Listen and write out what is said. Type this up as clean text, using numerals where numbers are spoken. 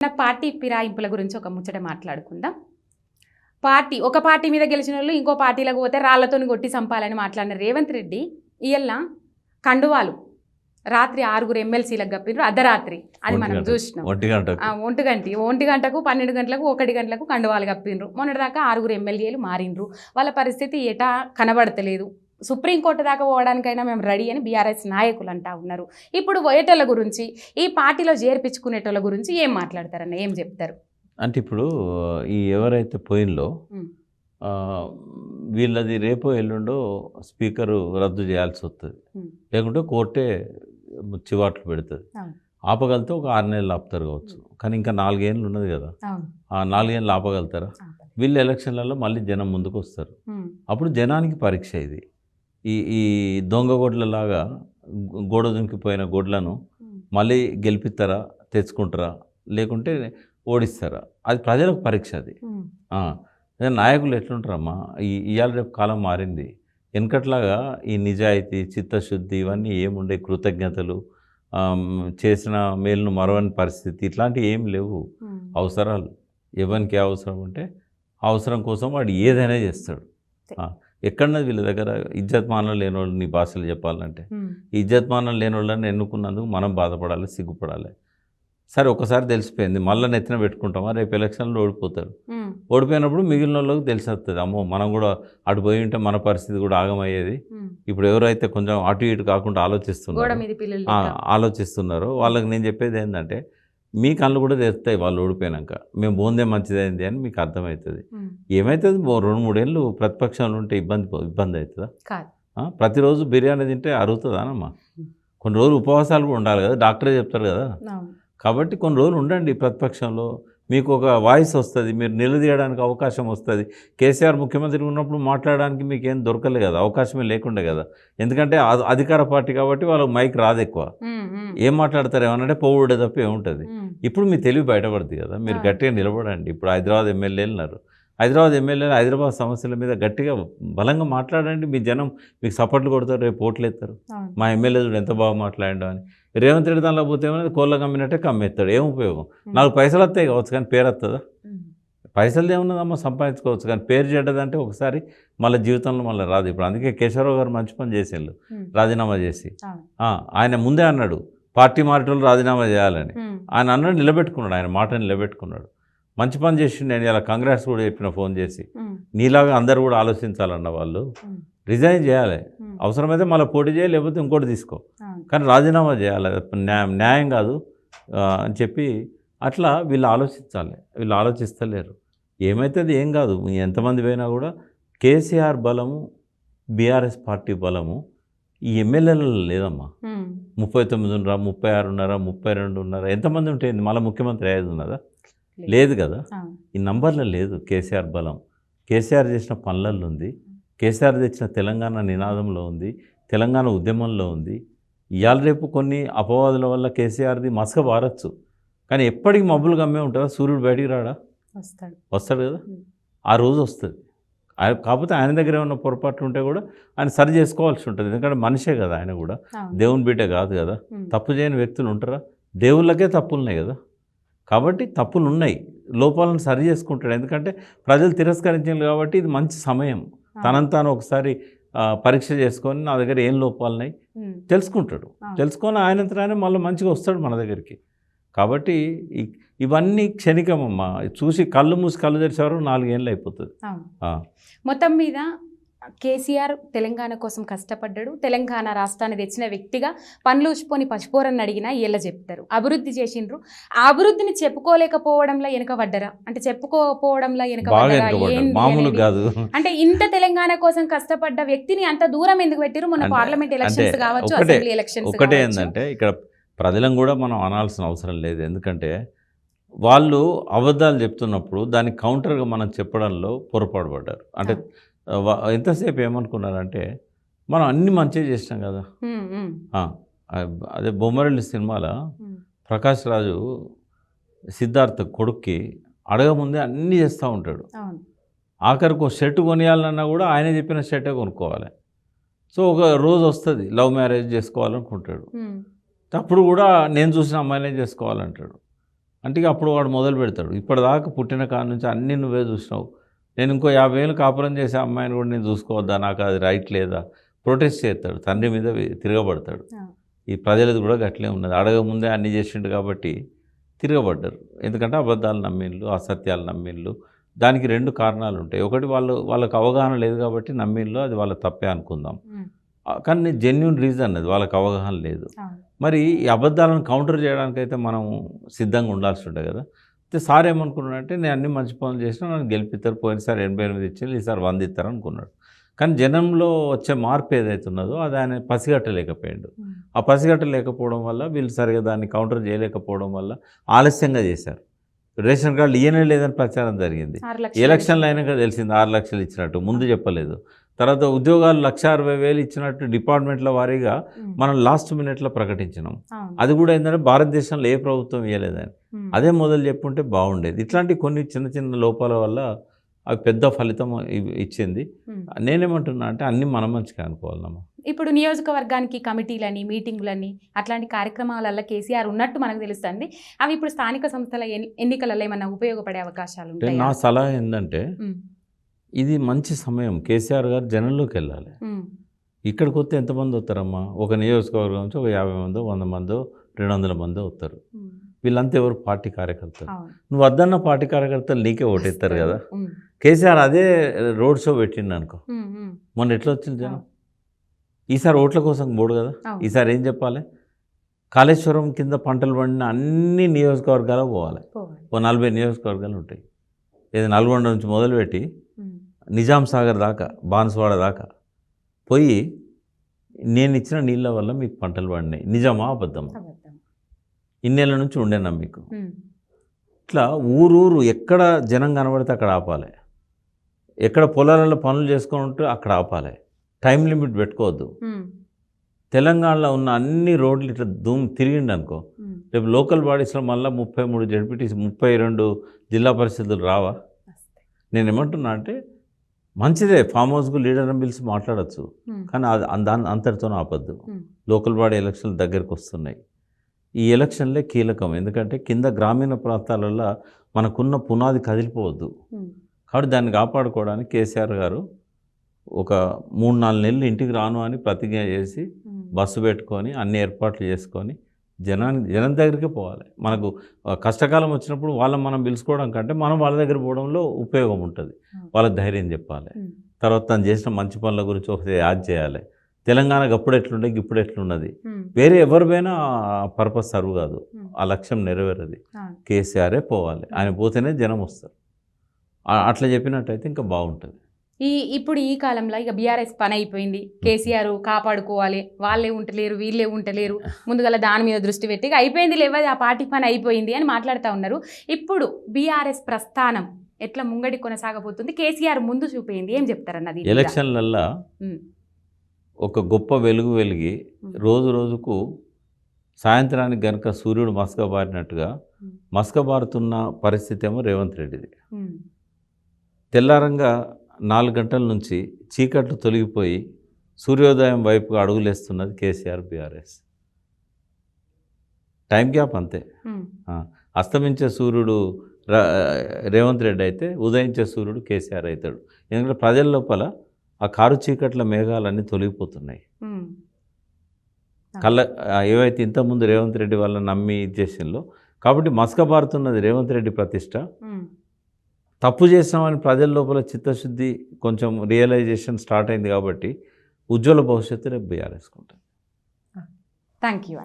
Party ఫిరాయింపుల గురించి ఒక ముచ్చట మాట్లాడుకుందాం. ఒక పార్టీ మీద గెలిచిన వాళ్ళు ఇంకో పార్టీలకు పోతే రాళ్లతోని కొట్టి చంపాలని మాట్లాడిన రేవంత్ రెడ్డి ఇయ్యల్లా కండువాలు రాత్రి 6 ఎమ్మెల్సీలకు కప్పినారు అర్ధరాత్రి. అది మనం చూసినాం. 1 గంటకు 12 గంటలకు 1 గంటలకు కండువాలు కప్పినరు. మొన్నటిదాకా 6 ఎమ్మెల్యేలు మారినరు. వాళ్ళ పరిస్థితి ఎటా కనబడతలేదు. సుప్రీంకోర్టు దాకా పోవడానికైనా మేము రెడీ అని బీఆర్ఎస్ నాయకులు అంటా ఉన్నారు. ఇప్పుడు పోయేటోళ్ళ గురించి, ఈ పార్టీలో చేర్పించుకునేటోళ్ళ గురించి ఏం మాట్లాడతారన్న, ఏం చెప్తారు? అంటే ఇప్పుడు ఈ ఎవరైతే పోయినలో వీళ్ళది రేపో ఎల్లుండో స్పీకరు రద్దు చేయాల్సి వస్తుంది, లేకుంటే కోర్టే చివాట్లు పెడుతుంది. ఆపగలితే ఒక 6 నెలలు ఆపుతారు కావచ్చు, కానీ ఇంకా 4 ఏళ్ళు ఉన్నది కదా. ఆ 4 ఏళ్ళు ఆపగలుగుతారా? వీళ్ళు ఎలక్షన్లలో మళ్ళీ జనం ముందుకు వస్తారు. అప్పుడు జనానికి పరీక్ష ఇది. ఈ దొంగ గొడ్లలాగా గోడ దుంకిపోయిన గొడ్లను మళ్ళీ గెలిపిస్తారా, తెచ్చుకుంటారా, లేకుంటే ఓడిస్తారా? అది ప్రజలకు పరీక్ష. అది నాయకులు ఎట్లుంటారమ్మా? ఇవాళ రేపు కాలం మారింది. వెనకట్లాగా ఈ నిజాయితీ, చిత్తశుద్ధి ఇవన్నీ ఏముండే, కృతజ్ఞతలు, చేసిన మేలును మరవని పరిస్థితి ఇట్లాంటివి ఏం లేవు. అవసరాలు ఎవరికి అవసరం ఉంటే అవసరం కోసం వాడు ఏదైనా చేస్తాడు. ఎక్కడన్నా వీళ్ళ దగ్గర ఇజ్జత్మానం లేని వాళ్ళు, నీ భాషలు చెప్పాలంటే ఇజ్జత్మానం లేని వాళ్ళని ఎన్నుకున్నందుకు మనం బాధపడాలి, సిగ్గుపడాలి. సరే ఒకసారి తెలిసిపోయింది, మళ్ళీ నెత్తిన పెట్టుకుంటామా? రేపు ఎలక్షన్లో ఓడిపోతారు. ఓడిపోయినప్పుడు మిగిలిన వాళ్ళకి తెలిసేస్తుంది, అమ్మో మనం కూడా అటు పోయి ఉంటే మన పరిస్థితి కూడా ఆగమయ్యేది. ఇప్పుడు ఎవరైతే కొంచెం అటు ఇటు కాకుండా ఆలోచిస్తున్నారో వాళ్ళకి నేను చెప్పేది ఏంటంటే, మీ కళ్ళు కూడా తెరుస్తాయి వాళ్ళు ఓడిపోయాక. మేము పోందే మంచిదైంది అని మీకు అర్థమవుతుంది. ఏమవుతుంది? 2-3 ఏళ్ళు ప్రతిపక్షంలో ఉంటే ఇబ్బంది అవుతుందా? ప్రతిరోజు బిర్యానీ తింటే అరుగుతుందానమ్మా? కొన్ని రోజులు ఉపవాసాలు కూడా ఉండాలి కదా, డాక్టరే చెప్తారు కదా. కాబట్టి కొన్ని రోజులు ఉండండి ప్రతిపక్షంలో, మీకు ఒక వాయిస్ వస్తుంది, మీరు నిలదీయడానికి అవకాశం వస్తుంది. కేసీఆర్ ముఖ్యమంత్రి ఉన్నప్పుడు మాట్లాడడానికి మీకు ఏం దొరకలే కదా, అవకాశమే లేకుండే కదా. ఎందుకంటే అధికార పార్టీ కాబట్టి వాళ్ళకి మైక్ రాదు ఎక్కువ. ఏం మాట్లాడతారు ఏమనంటే పోవుడే తప్ప ఏముంటుంది. ఇప్పుడు మీ తెలివి బయటపడుతుంది కదా, మీరు గట్టిగా నిలబడండి. ఇప్పుడు హైదరాబాద్ ఎమ్మెల్యేలు ఉన్నారు, హైదరాబాద్ సమస్యల మీద గట్టిగా బలంగా మాట్లాడండి. మీ జనం మీకు సపోర్ట్లు కొడతారు, రేపు ఓట్లు ఎత్తారు. మా ఎమ్మెల్యే ఎంత బాగా మాట్లాడాడు అని. రేవంత్ రెడ్డి దానిలో పోతే ఏమన్నా కోళ్ళ కమ్మినట్టే కమ్మేస్తాడు. ఏం ఉపయోగం? 4 పైసలు వస్తాయి కావచ్చు, కానీ పేరు వస్తుందా? పైసలు ఏమున్నదమ్మా, సంపాదించుకోవచ్చు, కానీ పేరు చెడ్డదంటే ఒకసారి మళ్ళీ జీవితంలో మళ్ళీ రాదు. ఇప్పుడు అందుకే కేశవరావు గారు మంచి పని చేసేళ్ళు, రాజీనామా చేసి. ఆయన ముందే అన్నాడు పార్టీ మారేటోళ్ళు రాజీనామా చేయాలని. ఆయన అన్నాడు, నిలబెట్టుకున్నాడు, ఆయన మాట నిలబెట్టుకున్నాడు. మంచి పని చేసి నేను ఇలా కాంగ్రెస్ కూడా చెప్పిన ఫోన్ చేసి, నీలాగా అందరు కూడా ఆలోచించాలన్న వాళ్ళు రిజైన్ చేయాలి. అవసరమైతే మళ్ళీ పోటీ చేయాలి, లేకపోతే ఇంకోటి తీసుకో, కానీ రాజీనామా చేయాలి, న్యాయం కాదు అని చెప్పి అట్లా వీళ్ళు ఆలోచించాలి. వీళ్ళు ఆలోచిస్తలేరు. ఏమైతుంది ఏం కాదు, ఎంతమంది పోయినా కూడా కేసీఆర్ బలము, బీఆర్ఎస్ పార్టీ బలము ఈ ఎమ్మెల్యేలలో లేదమ్మా. 39 ఉన్నారా, 36 ఉన్నారా, 32 ఉన్నారా, ఎంతమంది ఉంటే మళ్ళీ ముఖ్యమంత్రి అయ్యేది ఉన్నదా? లేదు కదా. ఈ నంబర్లో లేదు కేసీఆర్ బలం. కేసీఆర్ చేసిన పనులలో ఉంది, కేసీఆర్ తెచ్చిన తెలంగాణ నినాదంలో ఉంది, తెలంగాణ ఉద్యమంలో ఉంది. ఇవాళ రేపు కొన్ని అపవాదుల వల్ల కేసీఆర్ది మసక బారచ్చు, కానీ ఎప్పటికీ మబ్బులు గమ్మే ఉంటుందా? సూర్యుడు బయటికి రాడా? వస్తాడు కదా, ఆ రోజు వస్తుంది. కాకపోతే ఆయన దగ్గర ఏమన్నా పొరపాట్లు ఉంటే కూడా ఆయన సరి చేసుకోవాల్సి ఉంటుంది. ఎందుకంటే మనిషే కదా, ఆయన కూడా దేవుని బిడ్డ కాదు కదా. తప్పు చేయని వ్యక్తులు ఉంటారా? దేవుళ్ళకే తప్పులు ఉన్నాయి కదా. కాబట్టి తప్పులు ఉన్నాయి, లోపాలను సరి చేసుకుంటాడు. ఎందుకంటే ప్రజలు తిరస్కరించారు కాబట్టి ఇది మంచి సమయం. తనంతాను ఒకసారి పరీక్ష చేసుకొని నా దగ్గర ఏం లోపాలున్నాయి తెలుసుకుంటాడు. తెలుసుకొని ఆయనంతరానే మళ్ళీ మంచిగా వస్తాడు మన దగ్గరికి. కాబట్టి ఇవన్నీ క్షణికమమ్మా. చూసి కళ్ళు మూసి కళ్ళు తెరిచేవారు 4 ఏళ్ళు అయిపోతుంది. మొత్తం మీద కేసీఆర్ తెలంగాణ కోసం కష్టపడ్డాడు. తెలంగాణ రాష్ట్రాన్ని తెచ్చిన వ్యక్తిగా పనులు ఉచిపోని పసిపోరని అడిగినా ఇలా చెప్తారు. అభివృద్ధి చేసిండ్రు. ఆ అభివృద్ధిని చెప్పుకోలేకపోవడంలో వెనుకబడ్డరా? అంటే చెప్పుకోకపోవడంలో మామూలు కాదు. అంటే ఇంత తెలంగాణ కోసం కష్టపడ్డ వ్యక్తిని అంత దూరం ఎందుకు పెట్టిరు? మొన్న పార్లమెంట్ ఎలక్షన్స్ కావచ్చు, అసెంబ్లీ ఎలక్షన్స్. ఒకటే ఏంటంటే ఇక్కడ ప్రజలను కూడా మనం అనాల్సిన అవసరం లేదు. ఎందుకంటే వాళ్ళు అబద్ధాలు చెప్తున్నప్పుడు దానికి కౌంటర్గా మనం చెప్పడంలో పొరపాటు పడ్డారు. అంటే ఎంతసేపు ఏమనుకున్నారంటే మనం అన్ని మంచిగా చేసినాం కదా. అదే బొమ్మరిల్లు సినిమాలో ప్రకాష్ రాజు సిద్ధార్థ కొడుక్కి అడగముందే అన్నీ చేస్తూ ఉంటాడు. ఆఖరికి ఒక షర్ట్ కొనియాలన్నా కూడా ఆయన చెప్పిన షర్టే కొనుక్కోవాలి. సో ఒక రోజు వస్తుంది లవ్ మ్యారేజ్ చేసుకోవాలనుకుంటాడు, అప్పుడు కూడా నేను చూసిన అమ్మాయినే చేసుకోవాలంటాడు. అంటే ఇక అప్పుడు వాడు మొదలు పెడతాడు, ఇప్పటిదాకా పుట్టిన కాడ నుంచి అన్నీ నువ్వే చూసినావు, నేను ఇంకో 50,000 కాపురం చేసే అమ్మాయిని కూడా నేను చూసుకోవద్దా, నాకు అది రైట్ లేదా, ప్రొటెస్ట్ చేస్తాడు, తండ్రి మీద తిరగబడతాడు. ఈ ప్రజలది కూడా గట్లే ఉన్నది, అడగముందే అన్నీ చేసిండు కాబట్టి తిరగబడ్డారు. ఎందుకంటే అబద్ధాలు నమ్మిళ్ళు, అసత్యాలు నమ్మిళ్ళు. దానికి 2 కారణాలు ఉంటాయి. ఒకటి వాళ్ళకి అవగాహన లేదు కాబట్టి నమ్మిళ్ళు, అది వాళ్ళ తప్పే అనుకుందాం. కానీ జెన్యున్ రీజన్ అది, వాళ్ళకి అవగాహన లేదు. మరి ఈ అబద్ధాలను కౌంటర్ చేయడానికైతే మనం సిద్ధంగా ఉండాల్సి ఉంటుంది కదా. అయితే సార్ ఏమనుకున్నాడంటే, నేను అన్ని మంచి పనులు చేసినా నన్ను గెలిపిస్తారు, పోయినసారి 88 ఇచ్చారు, ఈసారి 100 ఇస్తారు అనుకున్నాడు. కానీ జనంలో వచ్చే మార్పు ఏదైతే ఉన్నదో అది ఆయన పసిగట్టలేకపోయాడు. ఆ పసిగట్టలేకపోవడం వల్ల వీళ్ళు సరిగా దాన్ని కౌంటర్ చేయలేకపోవడం వల్ల ఆలస్యంగా చేశారు. రేషన్ కార్డులు ఇయ్యనే లేదని ప్రచారం జరిగింది. ఎలక్షన్లు అయినాక తెలిసింది 6 లక్షలు ఇచ్చినట్టు, ముందు చెప్పలేదు. తర్వాత ఉద్యోగాలు 1,60,000 ఇచ్చినట్టు డిపార్ట్మెంట్ల వారీగా మనం లాస్ట్ మినిట్లో ప్రకటించినాం. అది కూడా ఏంటంటే భారతదేశంలో ఏ ప్రభుత్వం ఇవ్వలేదని, అదే మొదలు చెప్పుంటే బాగుండేది. ఇట్లాంటి కొన్ని చిన్న చిన్న లోపాల వల్ల అవి పెద్ద ఫలితం ఇచ్చింది. నేనేమంటున్నా అంటే అన్నీ మన మంచిగా అనుకోవాలమ్మా. ఇప్పుడు నియోజకవర్గానికి కమిటీలని, మీటింగులని, అట్లాంటి కార్యక్రమాలలో కేసీఆర్ ఉన్నట్టు మనకు తెలుస్తుంది. అవి ఇప్పుడు స్థానిక సంస్థల ఎన్నికలలో ఏమన్నా ఉపయోగపడే అవకాశాలు ఉంటాయి? నా సలహా ఏంటంటే, ఇది మంచి సమయం, కేసీఆర్ గారు జనంలోకి వెళ్ళాలి. ఇక్కడికి వస్తే ఎంతమంది వస్తారమ్మా? ఒక నియోజకవర్గం నుంచి ఒక 50 మందో 100 మందో 200 మందో వస్తారు. వీళ్ళంతా ఎవరు? పార్టీ కార్యకర్తలు. నువ్వు వద్దన్న పార్టీ కార్యకర్తలు నీకే ఓటేస్తారు కదా. కేసీఆర్ అదే రోడ్ షో పెట్టిండు అనుకో, మొన్న ఎట్లా వచ్చింది జనం. ఈసారి ఓట్ల కోసం పోడు కదా. ఈసారి ఏం చెప్పాలి? కాళేశ్వరం కింద పంటలు పండిన అన్ని నియోజకవర్గాలు పోవాలి. ఓ 40 నియోజకవర్గాలు ఉంటాయి. ఇది నల్గొండ నుంచి మొదలుపెట్టి నిజాం సాగర్ దాకా, బాన్సువాడ దాకా పోయి, నేను ఇచ్చిన నీళ్ళ వల్ల మీకు పంటలు పండినాయి, నిజమా అబద్ధమా? ఇన్నేళ్ళ నుంచి ఉండేనా మీకు? ఇట్లా ఊరూరు ఎక్కడ జనం కనబడితే అక్కడ ఆపాలి, ఎక్కడ పొలాలలో పనులు చేసుకొని ఉంటే అక్కడ ఆపాలి. టైం లిమిట్ పెట్టుకోవద్దు. తెలంగాణలో ఉన్న అన్ని రోడ్లు ఇట్లా తిరిగిండి అనుకో, రేపు లోకల్ బాడీస్లో మళ్ళీ 33 జడ్పీటీసీ 32 జిల్లా పరిషత్తులు రావా? నేను ఏమంటున్నా అంటే, మంచిదే, ఫామ్ హౌస్కు లీడర్ని పిలిచి మాట్లాడచ్చు, కానీ దాని అంతటితోనే ఆపద్దు. లోకల్ బాడీ ఎలక్షన్లు దగ్గరికి వస్తున్నాయి. ఈ ఎలక్షన్లే కీలకం, ఎందుకంటే కింద గ్రామీణ ప్రాంతాలలో మనకున్న పునాది కదిలిపోవద్దు. కాబట్టి దాన్ని కాపాడుకోవడానికి కేసీఆర్ గారు ఒక 3-4 నెలలు ఇంటికి రాను అని ప్రతిజ్ఞ చేసి బస్సు పెట్టుకొని అన్ని ఏర్పాట్లు చేసుకొని జనం దగ్గరికి పోవాలి. మనకు కష్టకాలం వచ్చినప్పుడు వాళ్ళని మనం పిలుచుకోవడం కంటే మనం వాళ్ళ దగ్గర పోవడంలో ఉపయోగం ఉంటుంది. వాళ్ళకి ధైర్యం చెప్పాలి. తర్వాత తను చేసిన మంచి పనుల గురించి ఒకటి యాడ్ చేయాలి. తెలంగాణకు అప్పుడు ఎట్లుండే, ఇప్పుడు ఎట్లున్నది, వేరే ఎవరు పోయినా పర్పస్ సర్వ్ కాదు, ఆ లక్ష్యం నెరవేరది. కేసీఆరే పోవాలి, ఆయన పోతేనే జనం వస్తారు. అట్లా చెప్పినట్టయితే ఇంకా బాగుంటుంది. ఇప్పుడు ఈ కాలంలో ఇక బీఆర్ఎస్ పని అయిపోయింది, కేసీఆర్ కాపాడుకోవాలి, వాళ్ళే ఉంటలేరు వీళ్ళే ఉంటలేరు, ముందుగల దాని మీద దృష్టి పెట్టి అయిపోయింది లేవది, ఆ పార్టీ పని అయిపోయింది అని మాట్లాడుతూ ఉన్నారు. ఇప్పుడు బీఆర్ఎస్ ప్రస్థానం ఎట్లా ముంగడి కొనసాగబోతుంది? కేసీఆర్ ముందు చూపింది, ఏం చెప్తారన్నది? ఎలక్షన్లల్లో ఒక గొప్ప వెలుగు వెలిగి రోజు రోజుకు సాయంత్రానికి గనక సూర్యుడు మసకబారినట్టుగా మసకబారుతున్న పరిస్థితి ఏమో రేవంత్ రెడ్డిది. తెల్లారంగా 4 గంటల నుంచి చీకట్లు తొలగిపోయి సూర్యోదయం వైపుగా అడుగులేస్తున్నది కేసీఆర్ బీఆర్ఎస్. టైం గ్యాప్ అంతే. అస్తమించే సూర్యుడు రేవంత్ రెడ్డి అయితే ఉదయించే సూర్యుడు కేసీఆర్ అవుతాడు. ఎందుకంటే ప్రజల లోపల ఆ కారు చీకట్ల మేఘాలన్నీ తొలగిపోతున్నాయి. ఏవైతే ఇంతకుముందు రేవంత్ రెడ్డి వల్ల నమ్మి ఇచ్చేసిందో, కాబట్టి మసకబారుతున్నది రేవంత్ రెడ్డి ప్రతిష్ట. తప్పు చేసినామని ప్రజల లోపల చిత్తశుద్ధి, కొంచెం రియలైజేషన్ స్టార్ట్ అయింది. కాబట్టి ఉజ్వల భవిష్యత్తు రేపు బీఆర్ఎస్కుంటుంది. Thank you.